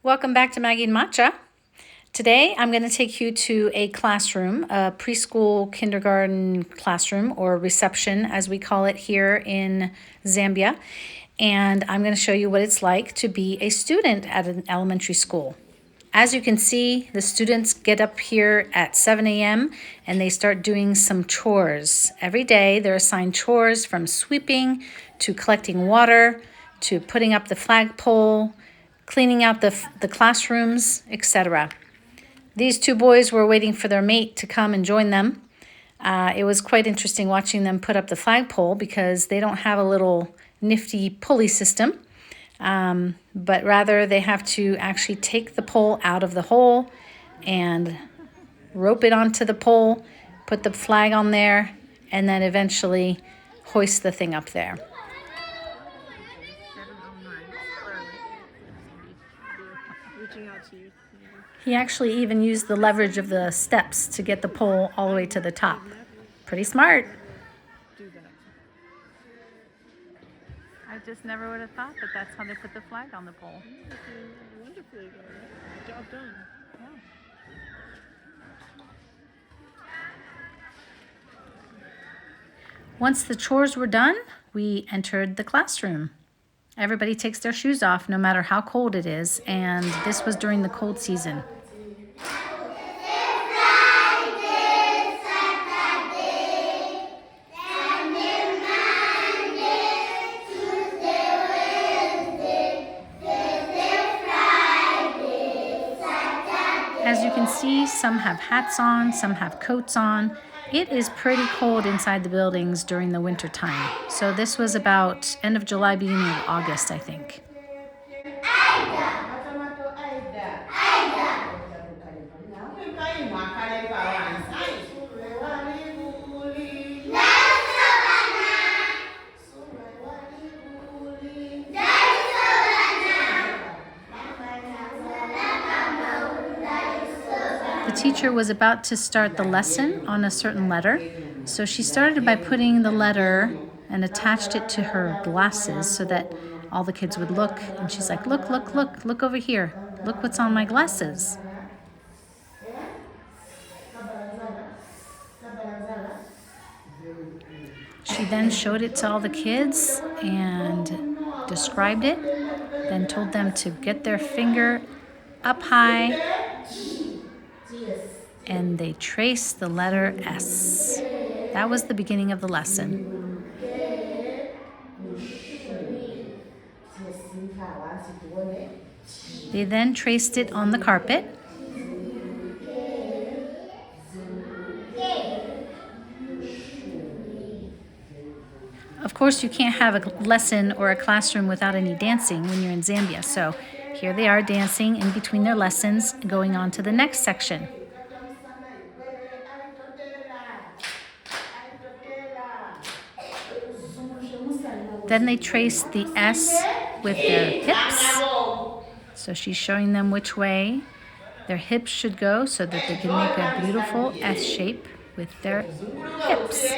Welcome back to Maggie and Macha. Today I'm going to take you to a classroom, a preschool kindergarten classroom, or reception as we call it here in Zambia. And I'm going to show you what it's like to be a student at an elementary school. As you can see, the students get up here at 7 a.m. and they start doing some chores. Every day they're assigned chores from sweeping to collecting water to putting up the flagpole, cleaning out the classrooms, etc. These two boys were waiting for their mate to come and join them. It was quite interesting watching them put up the flagpole because they don't have a little nifty pulley system, but rather they have to actually take the pole out of the hole and rope it onto the pole, put the flag on there, and then eventually hoist the thing up there. He actually even used the leverage of the steps to get the pole all the way to the top. Pretty smart. I just never would have thought that that's how they put the flag on the pole. Wonderfully, though. Job done. Yeah. Once the chores were done, we entered the classroom. Everybody takes their shoes off no matter how cold it is, and this was during the cold season. As you can see, some have hats on, some have coats on. It is pretty cold inside the buildings during the winter time. So this was about end of July, beginning of August, I think. The teacher was about to start the lesson on a certain letter, so she started by putting the letter and attached it to her glasses so that all the kids would look. And she's like, look, look, look, look over here. Look what's on my glasses. She then showed it to all the kids and described it, then told them to get their finger up high, and they traced the letter S. That was the beginning of the lesson. They then traced it on the carpet. Of course, you can't have a lesson or a classroom without any dancing when you're in Zambia. So here they are dancing in between their lessons, going on to the next section. Then they traced the S with their hips. So she's showing them which way their hips should go so that they can make a beautiful S shape with their hips.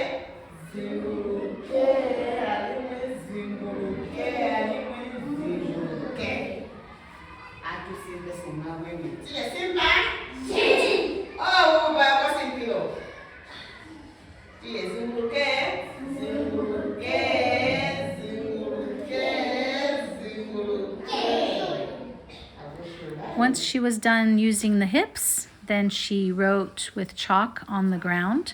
Once she was done using the hips, then she wrote with chalk on the ground.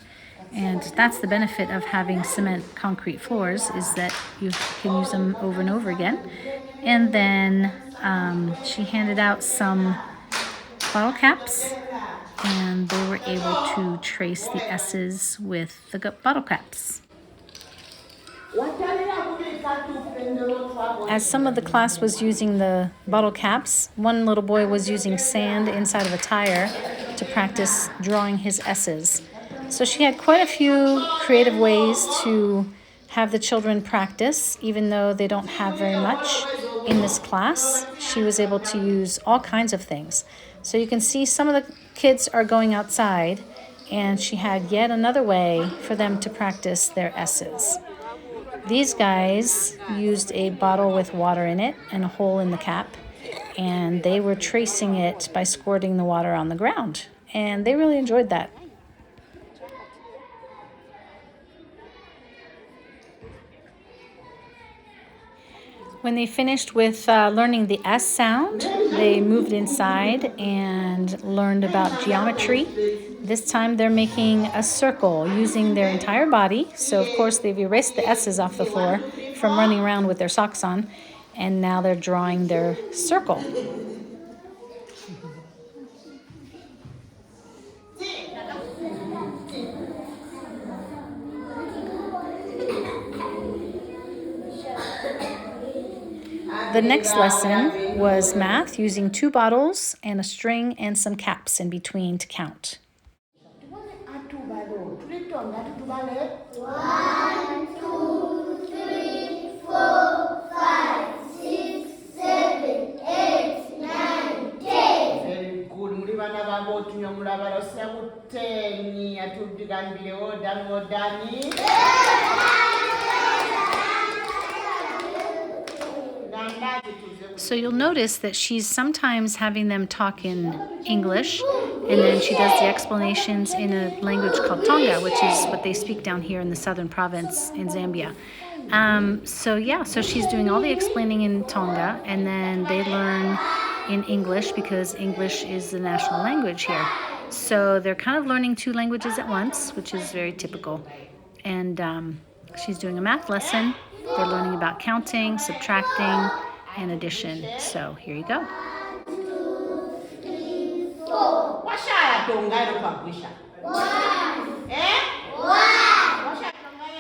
And that's the benefit of having cement concrete floors, is that you can use them over and over again. And then she handed out some bottle caps, and they were able to trace the S's with the bottle caps. As some of the class was using the bottle caps, one little boy was using sand inside of a tire to practice drawing his S's. So she had quite a few creative ways to have the children practice, even though they don't have very much in this class. She was able to use all kinds of things. So you can see some of the kids are going outside, and she had yet another way for them to practice their S's. These guys used a bottle with water in it and a hole in the cap, and they were tracing it by squirting the water on the ground. And they really enjoyed that. When they finished with learning the S sound, they moved inside and learned about geometry. This time they're making a circle using their entire body. So of course they've erased the S's off the floor from running around with their socks on, and now they're drawing their circle. The next lesson was math using 2 bottles and a string and some caps in between to count. 1, 2, 3, 4, 5, 6, 7, 8, 9, 10. Very good. Muri bana babo tunywa mulabalo sekuteni atuddigambire odani. So you'll notice that she's sometimes having them talk in English, and then she does the explanations in a language called Tonga, which is what they speak down here in the southern province in Zambia. So she's doing all the explaining in Tonga, and then they learn in English because English is the national language here. So they're kind of learning 2 languages at once, which is very typical. And she's doing a math lesson. They're learning about counting, subtracting, and addition. So here you go. 1, 2, 3, 4.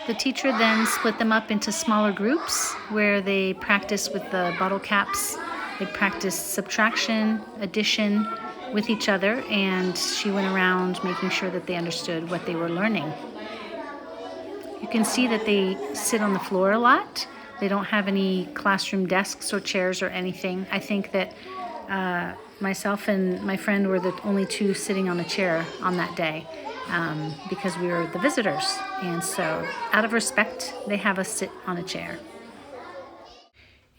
The teacher then split them up into smaller groups where they practice with the bottle caps. They practiced subtraction, addition with each other, and she went around making sure that they understood what they were learning. You can see that they sit on the floor a lot. They don't have any classroom desks or chairs or anything. I think that myself and my friend were the only 2 sitting on a chair on that day because we were the visitors. And so out of respect, they have us sit on a chair.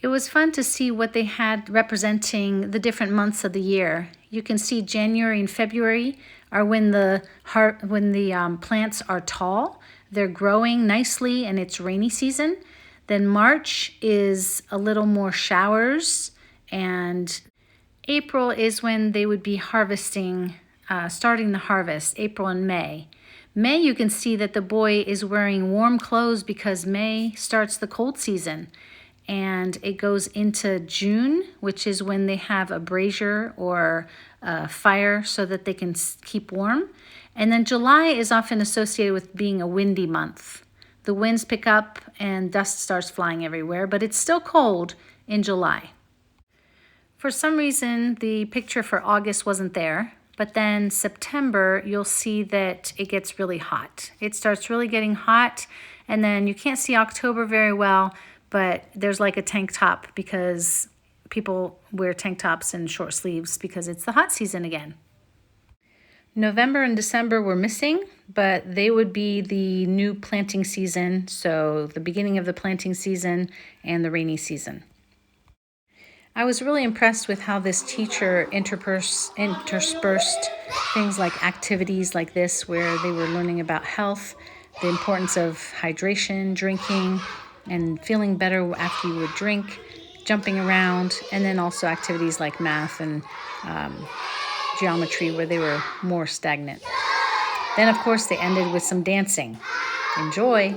It was fun to see what they had representing the different months of the year. You can see January and February are when the plants are tall. They're growing nicely and it's rainy season. Then March is a little more showers, and April is when they would be harvesting, starting the harvest, April and May. May, you can see that the boy is wearing warm clothes because May starts the cold season. And it goes into June, which is when they have a brazier or a fire so that they can keep warm. And then July is often associated with being a windy month. The winds pick up and dust starts flying everywhere, but it's still cold in July. For some reason, the picture for August wasn't there, but then September, you'll see that it gets really hot. It starts really getting hot, and then you can't see October very well, but there's like a tank top because people wear tank tops and short sleeves because it's the hot season again. November and December were missing, but they would be the new planting season, so the beginning of the planting season and the rainy season. I was really impressed with how this teacher interspersed things like activities like this where they were learning about health, the importance of hydration, drinking, and feeling better after you would drink, jumping around, and then also activities like math and geometry where they were more stagnant. Then, of course, they ended with some dancing. Enjoy!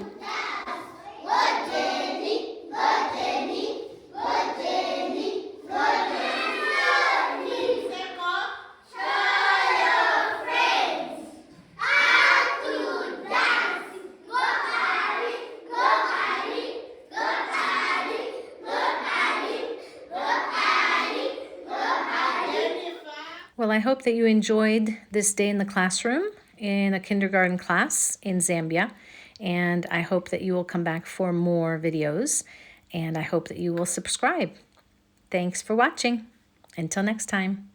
Well, I hope that you enjoyed this day in the classroom in a kindergarten class in Zambia, and I hope that you will come back for more videos, and I hope that you will subscribe. Thanks for watching. Until next time.